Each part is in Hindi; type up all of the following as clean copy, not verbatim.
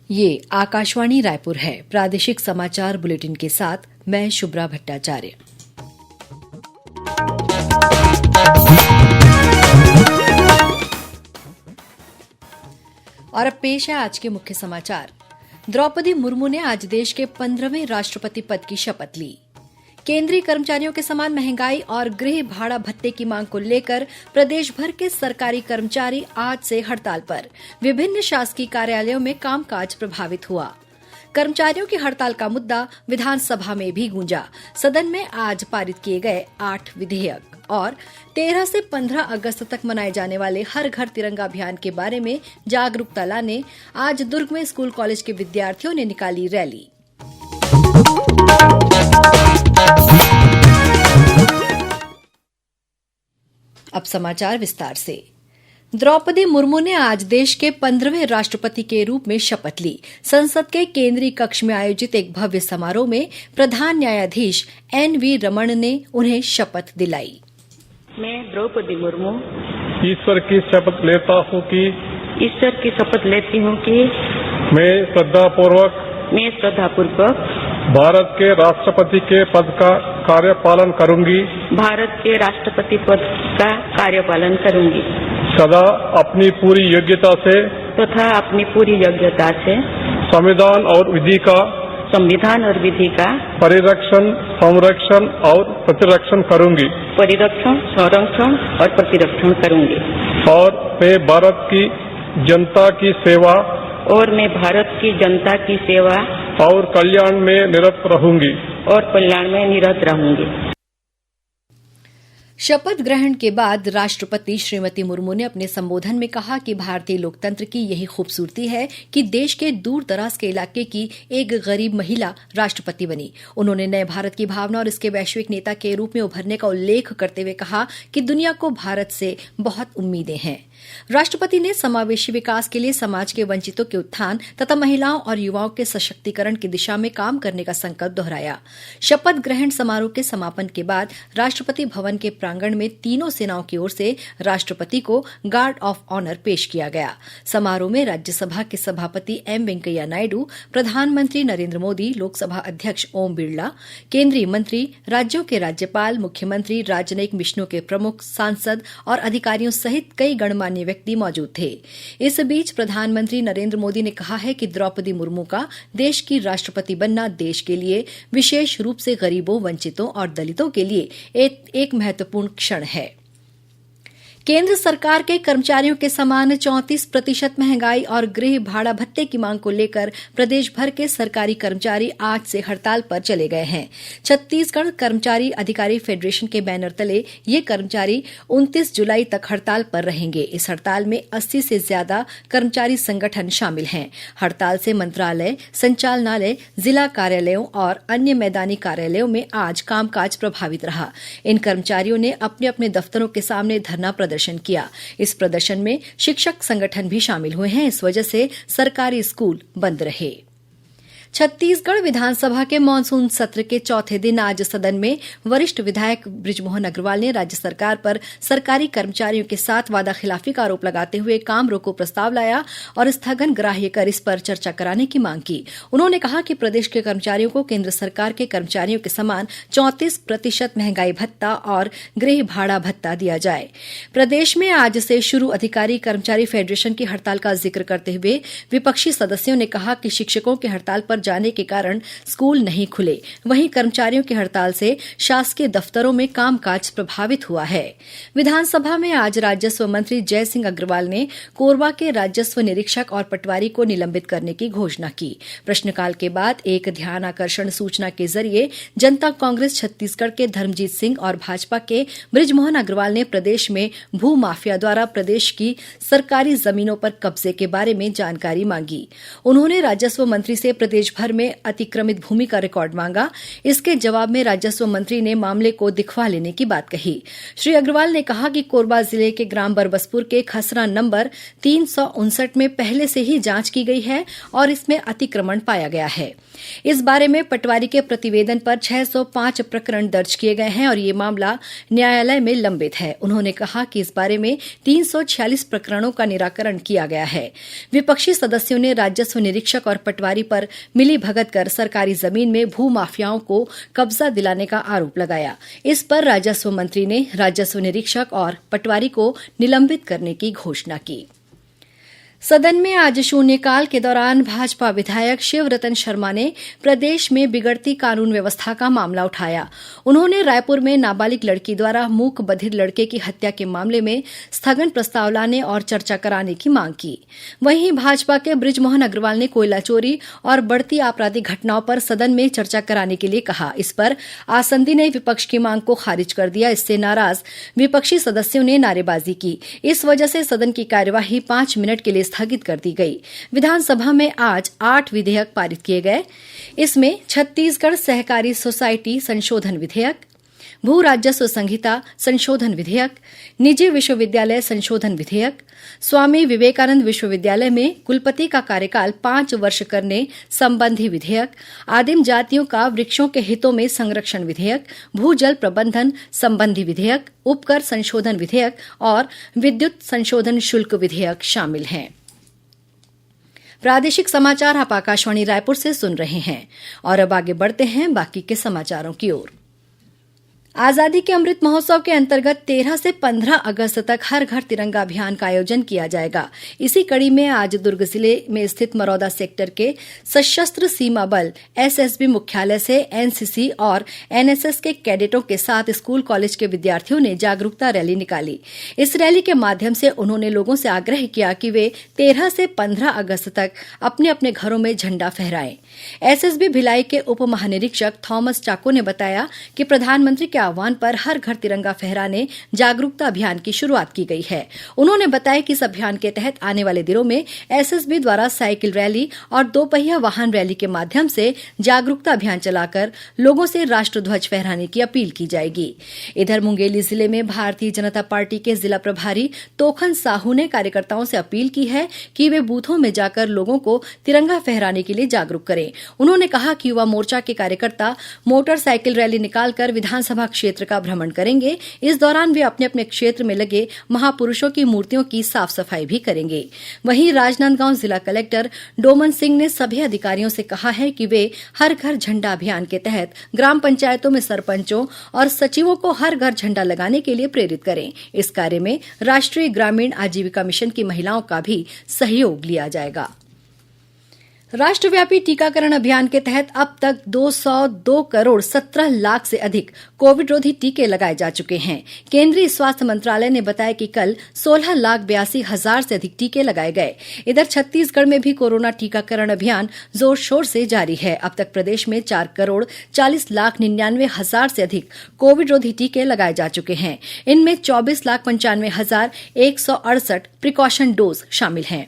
ये आकाशवाणी रायपुर है। प्रादेशिक समाचार बुलेटिन के साथ मैं शुभ्रा भट्टाचार्य। और अब पेश है आज के मुख्य समाचार। द्रौपदी मुर्मू ने आज देश के 15वें राष्ट्रपति पद की शपथ ली। केंद्रीय कर्मचारियों के समान महंगाई और गृह भाड़ा भत्ते की मांग को लेकर प्रदेश भर के सरकारी कर्मचारी आज से हड़ताल पर। विभिन्न शासकीय कार्यालयों में कामकाज प्रभावित हुआ। कर्मचारियों की हड़ताल का मुद्दा विधानसभा में भी गूंजा। सदन में आज पारित किए गए 8 विधेयक और 13 से 15 अगस्त तक मनाए जाने वाले हर घर तिरंगा अभियान के बारे में जागरूकता लाने आज दुर्ग में स्कूल कॉलेज के विद्यार्थियों ने निकाली रैली। अब समाचार विस्तार से। द्रौपदी मुर्मू ने आज देश के 15वें राष्ट्रपति के रूप में शपथ ली। संसद के केंद्रीय कक्ष में आयोजित एक भव्य समारोह में प्रधान न्यायाधीश NV रमण ने उन्हें शपथ दिलाई। मैं द्रौपदी मुर्मू ईश्वर की शपथ लेती हूँ कि मैं श्रद्धापूर्वक भारत के राष्ट्रपति के पद का कार्यपालन करूंगी सदा अपनी पूरी योग्यता से संविधान और विधि का परिरक्षण, संरक्षण और प्रतिरक्षण करूंगी और मैं भारत की जनता की सेवा और कल्याण में निरत रहूंगी। शपथ ग्रहण के बाद राष्ट्रपति श्रीमती मुर्मू ने अपने संबोधन में कहा कि भारतीय लोकतंत्र की यही खूबसूरती है कि देश के दूर दराज के इलाके की एक गरीब महिला राष्ट्रपति बनी। उन्होंने नए भारत की भावना और इसके वैश्विक नेता के रूप में उभरने का उल्लेख करते हुए कहा कि दुनिया को भारत से बहुत उम्मीदें हैं। राष्ट्रपति ने समावेशी विकास के लिए समाज के वंचितों के उत्थान तथा महिलाओं और युवाओं के सशक्तिकरण की दिशा में काम करने का संकल्प दोहराया। शपथ ग्रहण समारोह के समापन के बाद राष्ट्रपति भवन के प्रांगण में तीनों सेनाओं की ओर से राष्ट्रपति को गार्ड ऑफ ऑनर पेश किया गया। समारोह में राज्यसभा के सभापति M वेंकैया नायडू, प्रधानमंत्री नरेंद्र मोदी, लोकसभा अध्यक्ष ओम बिरला, केंद्रीय मंत्री, राज्यों के राज्यपाल, मुख्यमंत्री, राजनयिक मिशनों के प्रमुख, सांसद और अधिकारियों सहित कई गणमान्य व्यक्ति मौजूद थे। इस बीच प्रधानमंत्री नरेंद्र मोदी ने कहा है कि द्रौपदी मुर्मू का देश की राष्ट्रपति बनना देश के लिए, विशेष रूप से गरीबों, वंचितों और दलितों के लिए एक महत्वपूर्ण क्षण है। केंद्र सरकार के कर्मचारियों के समान 34% महंगाई और गृह भाड़ा भत्ते की मांग को लेकर प्रदेश भर के सरकारी कर्मचारी आज से हड़ताल पर चले गए हैं। छत्तीसगढ़ कर्मचारी अधिकारी फेडरेशन के बैनर तले ये कर्मचारी 29 जुलाई तक हड़ताल पर रहेंगे। इस हड़ताल में 80 से ज्यादा कर्मचारी संगठन शामिल हैं। हड़ताल से मंत्रालय, संचालनालय, जिला कार्यालयों और अन्य मैदानी कार्यालयों में आज कामकाज प्रभावित रहा। इन कर्मचारियों ने अपने अपने दफ्तरों के सामने धरना प्रदर्शन किया। इस प्रदर्शन में शिक्षक संगठन भी शामिल हुए हैं। इस वजह से सरकारी स्कूल बंद रहे। छत्तीसगढ़ विधानसभा के मानसून सत्र के चौथे दिन आज सदन में वरिष्ठ विधायक बृजमोहन अग्रवाल ने राज्य सरकार पर सरकारी कर्मचारियों के साथ वादाखिलाफी का आरोप लगाते हुए काम रोको प्रस्ताव लाया और स्थगन ग्राह्य कर इस पर चर्चा कराने की मांग की। उन्होंने कहा कि प्रदेश के कर्मचारियों को केंद्र सरकार के कर्मचारियों के समान 34% महंगाई भत्ता और गृह भाड़ा भत्ता दिया जाए। प्रदेश में आज से शुरू अधिकारी कर्मचारी फेडरेशन की हड़ताल का जिक्र करते हुए विपक्षी सदस्यों ने कहा कि शिक्षकों की हड़ताल पर जाने के कारण स्कूल नहीं खुले। वहीं कर्मचारियों की हड़ताल से शासकीय दफ्तरों में कामकाज प्रभावित हुआ है। विधानसभा में आज राजस्व मंत्री जय सिंह अग्रवाल ने कोरबा के राजस्व निरीक्षक और पटवारी को निलंबित करने की घोषणा की। प्रश्नकाल के बाद एक ध्यानाकर्षण सूचना के जरिए जनता कांग्रेस छत्तीसगढ़ के धर्मजीत सिंह और भाजपा के बृजमोहन अग्रवाल ने प्रदेश में भू माफिया द्वारा प्रदेश की सरकारी जमीनों पर कब्जे के बारे में जानकारी मांगी। उन्होंने राजस्व मंत्री से प्रदेश देश भर में अतिक्रमित भूमि का रिकॉर्ड मांगा। इसके जवाब में राजस्व मंत्री ने मामले को दिखवा लेने की बात कही। श्री अग्रवाल ने कहा कि कोरबा जिले के ग्राम बरबसपुर के खसरा नंबर 359 में पहले से ही जांच की गई है और इसमें अतिक्रमण पाया गया है। इस बारे में पटवारी के प्रतिवेदन पर 605 प्रकरण दर्ज किए गए हैं और ये मामला न्यायालय में लंबित है। उन्होंने कहा कि इस बारे में 346 प्रकरणों का निराकरण किया गया है। विपक्षी सदस्यों ने राजस्व निरीक्षक और पटवारी पर मिलीभगत कर सरकारी जमीन में भू माफियाओं को कब्जा दिलाने का आरोप लगाया। इस पर राजस्व मंत्री ने राजस्व निरीक्षक और पटवारी को निलंबित करने की घोषणा की। सदन में आज शून्यकाल के दौरान भाजपा विधायक शिवरतन शर्मा ने प्रदेश में बिगड़ती कानून व्यवस्था का मामला उठाया। उन्होंने रायपुर में नाबालिग लड़की द्वारा मूक बधिर लड़के की हत्या के मामले में स्थगन प्रस्ताव लाने और चर्चा कराने की मांग की। वहीं भाजपा के बृजमोहन अग्रवाल ने कोयला चोरी और बढ़ती आपराधिक घटनाओं पर सदन में चर्चा कराने के लिए कहा। इस पर आसंदी ने विपक्ष की मांग को खारिज कर दिया। इससे नाराज विपक्षी सदस्यों ने नारेबाजी की। इस वजह से सदन की कार्यवाही 5 मिनट के लिए स्थगित कर दी गई। विधानसभा में आज 8 विधेयक पारित किए गए। इसमें छत्तीसगढ़ सहकारी सोसायटी संशोधन विधेयक, भू राजस्व संहिता संशोधन विधेयक, निजी विश्वविद्यालय संशोधन विधेयक, स्वामी विवेकानंद विश्वविद्यालय में कुलपति का कार्यकाल 5 वर्ष करने संबंधी विधेयक, आदिम जातियों का वृक्षों के हितों में संरक्षण विधेयक, भू जल प्रबंधन संबंधी विधेयक, उपकर संशोधन विधेयक और विद्युत संशोधन शुल्क विधेयक शामिल हैं। प्रादेशिक समाचार आप आकाशवाणी रायपुर से सुन रहे हैं और अब आगे बढ़ते हैं बाकी के समाचारों की ओर। आजादी के अमृत महोत्सव के अंतर्गत 13 से 15 अगस्त तक हर घर तिरंगा अभियान का आयोजन किया जाएगा। इसी कड़ी में आज दुर्ग जिले में स्थित मरौदा सेक्टर के सशस्त्र सीमा बल एसएसबी मुख्यालय से एनसीसी और एनएसएस के कैडेटों के साथ स्कूल कॉलेज के विद्यार्थियों ने जागरूकता रैली निकाली। इस रैली के माध्यम से उन्होंने लोगों से आग्रह किया कि वे 13 से 15 अगस्त तक अपने अपने घरों में झंडा फहराएं। एसएसबी भिलाई के उप महानिरीक्षक थॉमस चाको ने बताया कि प्रधानमंत्री के आह्वान पर हर घर तिरंगा फहराने जागरूकता अभियान की शुरुआत की गई है। उन्होंने बताया कि इस अभियान के तहत आने वाले दिनों में एसएसबी द्वारा साइकिल रैली और 2 पहिया वाहन रैली के माध्यम से जागरूकता अभियान चलाकर लोगों से राष्ट्रध्वज फहराने की अपील की जाएगी। इधर मुंगेली जिले में भारतीय जनता पार्टी के जिला प्रभारी तोखन साहू ने कार्यकर्ताओं से अपील की है कि वे बूथों में जाकर लोगों को तिरंगा फहराने के लिए जागरूक करें। उन्होंने कहा कि युवा मोर्चा के कार्यकर्ता मोटरसाइकिल रैली निकालकर विधानसभा क्षेत्र का भ्रमण करेंगे। इस दौरान वे अपने अपने क्षेत्र में लगे महापुरुषों की मूर्तियों की साफ सफाई भी करेंगे। वहीं राजनांदगांव जिला कलेक्टर डोमन सिंह ने सभी अधिकारियों से कहा है कि वे हर घर झंडा अभियान के तहत ग्राम पंचायतों में सरपंचों और सचिवों को हर घर झंडा लगाने के लिए प्रेरित करें। इस कार्य में राष्ट्रीय ग्रामीण आजीविका मिशन की महिलाओं का भी सहयोग लिया जाएगा। राष्ट्रव्यापी टीकाकरण अभियान के तहत अब तक 202 करोड़ 17 लाख से अधिक कोविड रोधी टीके लगाए जा चुके हैं। केंद्रीय स्वास्थ्य मंत्रालय ने बताया कि कल 16,82,000 से अधिक टीके लगाए गए। इधर छत्तीसगढ़ में भी कोरोना टीकाकरण अभियान जोर शोर से जारी है। अब तक प्रदेश में 4 करोड़ 40,99,000 से अधिक कोविड रोधी टीके लगाए जा चुके हैं। इनमें 24,95,168 प्रिकॉशन डोज शामिल हैं।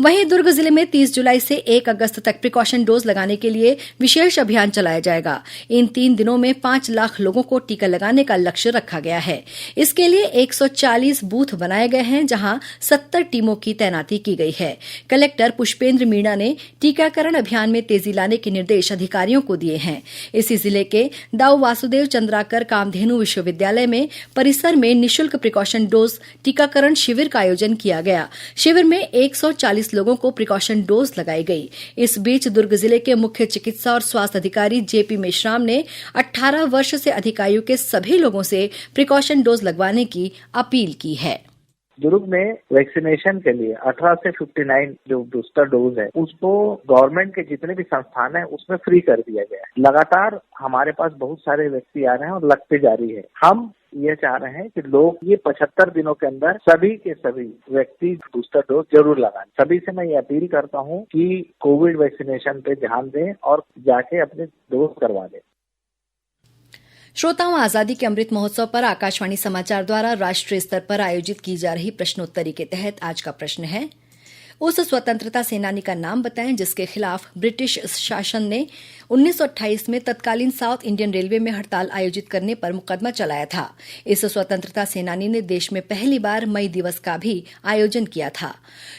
वहीं दुर्ग जिले में 30 जुलाई से 1 अगस्त तक प्रिकॉशन डोज लगाने के लिए विशेष अभियान चलाया जाएगा। इन 3 दिनों में 5 लाख लोगों को टीका लगाने का लक्ष्य रखा गया है। इसके लिए 140 बूथ बनाए गए हैं, जहां 70 टीमों की तैनाती की गई है। कलेक्टर पुष्पेंद्र मीणा ने टीकाकरण अभियान में तेजी लाने के निर्देश अधिकारियों को दिए हैं। इसी जिले के दाऊ वासुदेव चंद्राकर कामधेनु विश्वविद्यालय में परिसर में निःशुल्क प्रिकॉशन डोज टीकाकरण शिविर का आयोजन किया गया। शिविर में 140 लोगों को प्रिकॉशन डोज लगाई गई। इस बीच दुर्ग जिले के मुख्य चिकित्सा और स्वास्थ्य अधिकारी जेपी मेश्राम ने 18 वर्ष से अधिक आयु के सभी लोगों से प्रिकॉशन डोज लगवाने की अपील की है। दुर्ग में वैक्सीनेशन के लिए 18 से 59 जो बूस्टर डोज है उसको गवर्नमेंट के जितने भी संस्थान है उसमें फ्री कर दिया गया है। लगातार हमारे पास बहुत सारे व्यक्ति आ रहे हैं और लगते जारी है। हम ये चाह रहे हैं कि लोग ये 75 दिनों के अंदर सभी के सभी व्यक्ति बूस्टर डोज जरूर लगाएं। सभी से मैं ये अपील करता हूं कि कोविड वैक्सीनेशन पे ध्यान दें और जाके अपने डोज करवा दें। श्रोताओं, आजादी के अमृत महोत्सव पर आकाशवाणी समाचार द्वारा राष्ट्रीय स्तर पर आयोजित की जा रही प्रश्नोत्तरी के तहत आज का प्रश्न है, उस स्वतंत्रता सेनानी का नाम बताएं जिसके खिलाफ ब्रिटिश शासन ने 1928 में तत्कालीन साउथ इंडियन रेलवे में हड़ताल आयोजित करने पर मुकदमा चलाया था। इस स्वतंत्रता सेनानी ने देश में पहली बार मई दिवस का भी आयोजन किया था।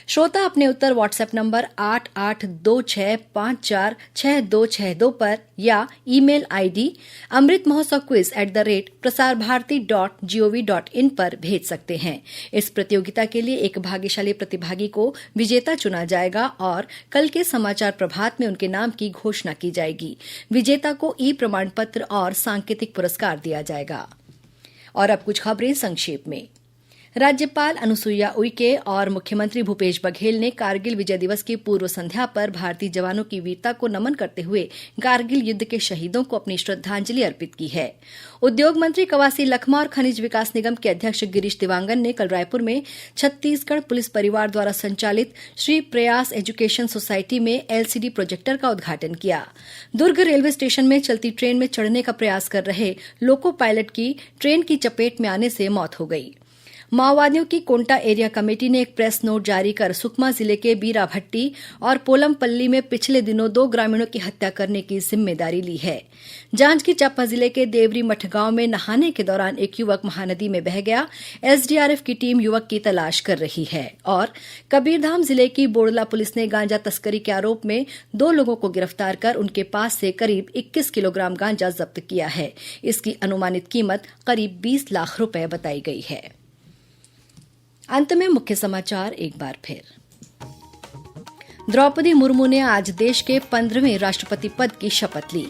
श्रोता अपने उत्तर व्हाट्सएप नंबर 8826546262 पर या ईमेल आईडी amritmahotsav@prasarbharati.gov.in पर भेज सकते हैं। इस प्रतियोगिता के लिए एक भाग्यशाली प्रतिभागी को विजेता चुना जाएगा और कल के समाचार प्रभात में उनके नाम की घोषणा की जाएगी। विजेता को ई प्रमाण पत्र और सांकेतिक पुरस्कार दिया जाएगा। और अब कुछ खबरें संक्षेप में। राज्यपाल अनुसुईया उइके और मुख्यमंत्री भूपेश बघेल ने कारगिल विजय दिवस की पूर्व संध्या पर भारतीय जवानों की वीरता को नमन करते हुए कारगिल युद्ध के शहीदों को अपनी श्रद्धांजलि अर्पित की है। उद्योग मंत्री कवासी लखमा और खनिज विकास निगम के अध्यक्ष गिरीश दिवांगन ने कल रायपुर में छत्तीसगढ़ पुलिस परिवार द्वारा संचालित श्री प्रयास एजुकेशन सोसाइटी में एलसीडी प्रोजेक्टर का उद्घाटन किया। दुर्ग रेलवे स्टेशन में चलती ट्रेन में चढ़ने का प्रयास कर रहे लोको पायलट की ट्रेन की चपेट में आने से मौत हो गई। माओवादियों की कोंटा एरिया कमेटी ने एक प्रेस नोट जारी कर सुकमा जिले के बीराभट्टी और पोलमपल्ली में पिछले दिनों 2 ग्रामीणों की हत्या करने की जिम्मेदारी ली है। जांजगीर चांपा जिले के देवरी मठ गांव में नहाने के दौरान एक युवक महानदी में बह गया। एसडीआरएफ की टीम युवक की तलाश कर रही है। और कबीरधाम जिले की बोड़ला पुलिस ने गांजा तस्करी के आरोप में 2 लोगों को गिरफ्तार कर उनके पास से करीब 21 किलोग्राम गांजा जब्त किया है। इसकी अनुमानित कीमत करीब 20 लाख रुपए बताई गई है। अंत में मुख्य समाचार एक बार फिर। द्रौपदी मुर्मू ने आज देश के 15वें राष्ट्रपति पद की शपथ ली।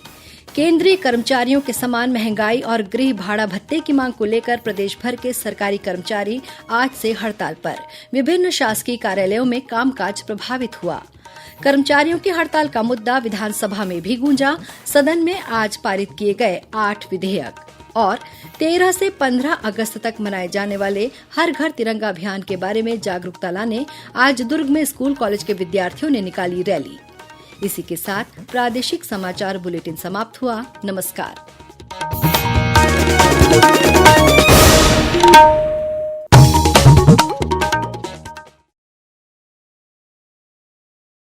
केंद्रीय कर्मचारियों के समान महंगाई और गृह भाड़ा भत्ते की मांग को लेकर प्रदेश भर के सरकारी कर्मचारी आज से हड़ताल पर। विभिन्न शासकीय कार्यालयों में कामकाज प्रभावित हुआ। कर्मचारियों की हड़ताल का मुद्दा विधानसभा में भी गूंजा। सदन में आज पारित किए गए 8 विधेयक। और 13 से 15 अगस्त तक मनाए जाने वाले हर घर तिरंगा अभियान के बारे में जागरूकता लाने आज दुर्ग में स्कूल कॉलेज के विद्यार्थियों ने निकाली रैली। इसी के साथ प्रादेशिक समाचार बुलेटिन समाप्त हुआ। नमस्कार।